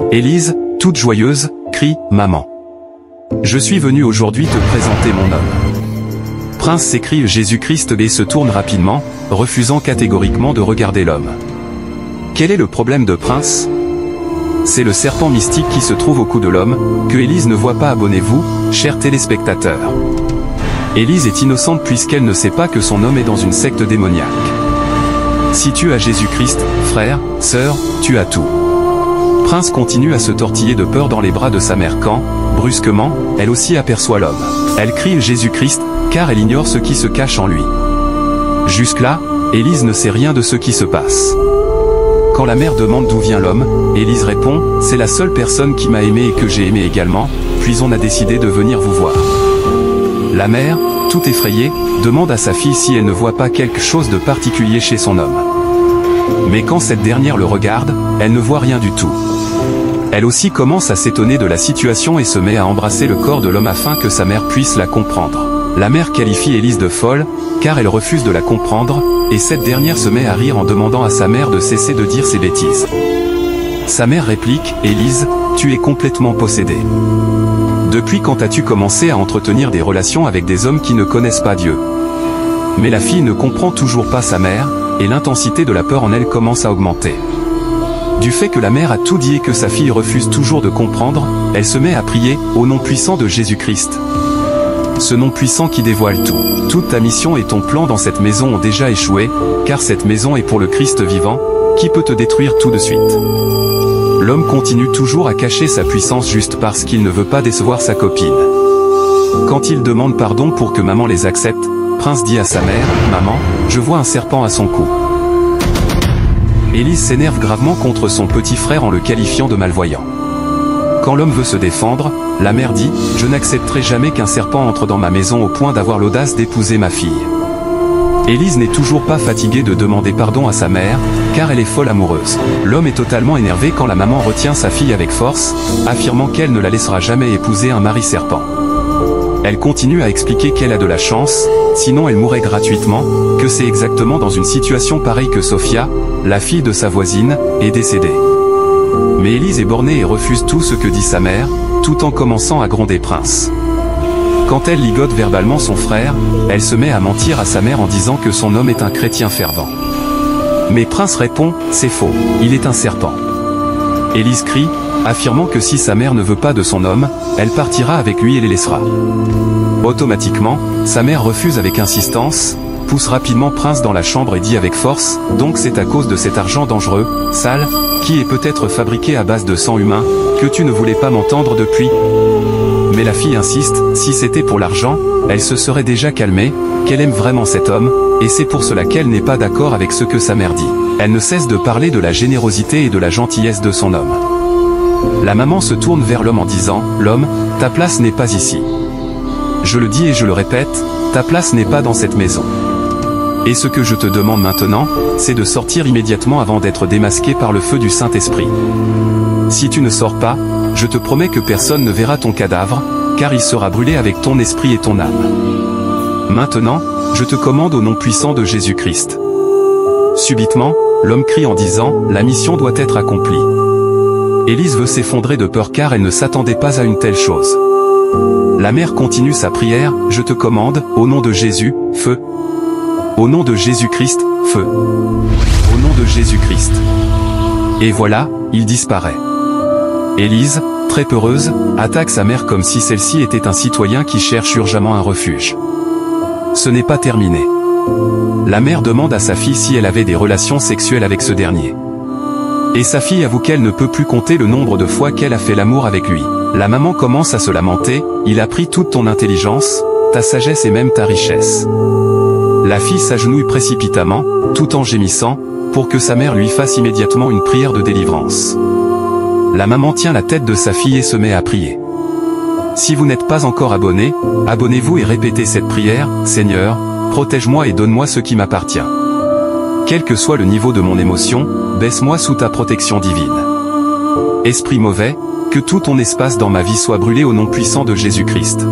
Élise, toute joyeuse, crie « Maman ! Je suis venue aujourd'hui te présenter mon homme. » Prince, s'écrie Jésus-Christ et se tourne rapidement, refusant catégoriquement de regarder l'homme. Quel est le problème de Prince? C'est le serpent mystique qui se trouve au cou de l'homme, que Élise ne voit pas. Abonnez-vous, chers téléspectateurs. Élise est innocente puisqu'elle ne sait pas que son homme est dans une secte démoniaque. Si tu as Jésus-Christ, frère, sœur, tu as tout. Prince continue à se tortiller de peur dans les bras de sa mère quand, brusquement, elle aussi aperçoit l'homme. Elle crie Jésus-Christ, car elle ignore ce qui se cache en lui. Jusque-là, Élise ne sait rien de ce qui se passe. Quand la mère demande d'où vient l'homme, Élise répond, c'est la seule personne qui m'a aimé et que j'ai aimé également, puis on a décidé de venir vous voir. La mère, tout effrayée, demande à sa fille si elle ne voit pas quelque chose de particulier chez son homme. Mais quand cette dernière le regarde, elle ne voit rien du tout. Elle aussi commence à s'étonner de la situation et se met à embrasser le corps de l'homme afin que sa mère puisse la comprendre. La mère qualifie Élise de folle, car elle refuse de la comprendre, et cette dernière se met à rire en demandant à sa mère de cesser de dire ces bêtises. Sa mère réplique, Élise, tu es complètement possédée. Depuis quand as-tu commencé à entretenir des relations avec des hommes qui ne connaissent pas Dieu? Mais la fille ne comprend toujours pas sa mère, et l'intensité de la peur en elle commence à augmenter. Du fait que la mère a tout dit et que sa fille refuse toujours de comprendre, elle se met à prier, au nom puissant de Jésus-Christ. Ce nom puissant qui dévoile tout. Toute ta mission et ton plan dans cette maison ont déjà échoué, car cette maison est pour le Christ vivant, qui peut te détruire tout de suite. L'homme continue toujours à cacher sa puissance juste parce qu'il ne veut pas décevoir sa copine. Quand il demande pardon pour que maman les accepte, Prince dit à sa mère, « Maman, je vois un serpent à son cou. » Élise s'énerve gravement contre son petit frère en le qualifiant de malvoyant. Quand l'homme veut se défendre, la mère dit « Je n'accepterai jamais qu'un serpent entre dans ma maison au point d'avoir l'audace d'épouser ma fille. » Élise n'est toujours pas fatiguée de demander pardon à sa mère, car elle est folle amoureuse. L'homme est totalement énervé quand la maman retient sa fille avec force, affirmant qu'elle ne la laissera jamais épouser un mari serpent. Elle continue à expliquer qu'elle a de la chance, sinon elle mourrait gratuitement, que c'est exactement dans une situation pareille que Sophia, la fille de sa voisine, est décédée. Mais Élise est bornée et refuse tout ce que dit sa mère, tout en commençant à gronder Prince. Quand elle ligote verbalement son frère, elle se met à mentir à sa mère en disant que son homme est un chrétien fervent. Mais Prince répond, c'est faux, il est un serpent. Élise crie, affirmant que si sa mère ne veut pas de son homme, elle partira avec lui et les laissera. Automatiquement, sa mère refuse avec insistance, pousse rapidement Prince dans la chambre et dit avec force, donc c'est à cause de cet argent dangereux, sale, qui est peut-être fabriqué à base de sang humain, que tu ne voulais pas m'entendre depuis. Mais la fille insiste, si c'était pour l'argent, elle se serait déjà calmée, qu'elle aime vraiment cet homme, et c'est pour cela qu'elle n'est pas d'accord avec ce que sa mère dit. Elle ne cesse de parler de la générosité et de la gentillesse de son homme. La maman se tourne vers l'homme en disant, l'homme, ta place n'est pas ici. Je le dis et je le répète, ta place n'est pas dans cette maison. Et ce que je te demande maintenant, c'est de sortir immédiatement avant d'être démasqué par le feu du Saint-Esprit. Si tu ne sors pas, je te promets que personne ne verra ton cadavre, car il sera brûlé avec ton esprit et ton âme. Maintenant, je te commande au nom puissant de Jésus-Christ. Subitement, l'homme crie en disant, la mission doit être accomplie. Élise veut s'effondrer de peur car elle ne s'attendait pas à une telle chose. La mère continue sa prière, je te commande, au nom de Jésus, feu. Au nom de Jésus-Christ, feu. Au nom de Jésus-Christ. Et voilà, il disparaît. Élise, très peureuse, attaque sa mère comme si celle-ci était un citoyen qui cherche urgemment un refuge. Ce n'est pas terminé. La mère demande à sa fille si elle avait des relations sexuelles avec ce dernier. Et sa fille avoue qu'elle ne peut plus compter le nombre de fois qu'elle a fait l'amour avec lui. La maman commence à se lamenter, il a pris toute ton intelligence, ta sagesse et même ta richesse. La fille s'agenouille précipitamment, tout en gémissant, pour que sa mère lui fasse immédiatement une prière de délivrance. La maman tient la tête de sa fille et se met à prier. Si vous n'êtes pas encore abonné, abonnez-vous et répétez cette prière, Seigneur, protège-moi et donne-moi ce qui m'appartient. Quel que soit le niveau de mon émotion, baisse-moi sous ta protection divine. Esprit mauvais, que tout ton espace dans ma vie soit brûlé au nom puissant de Jésus-Christ.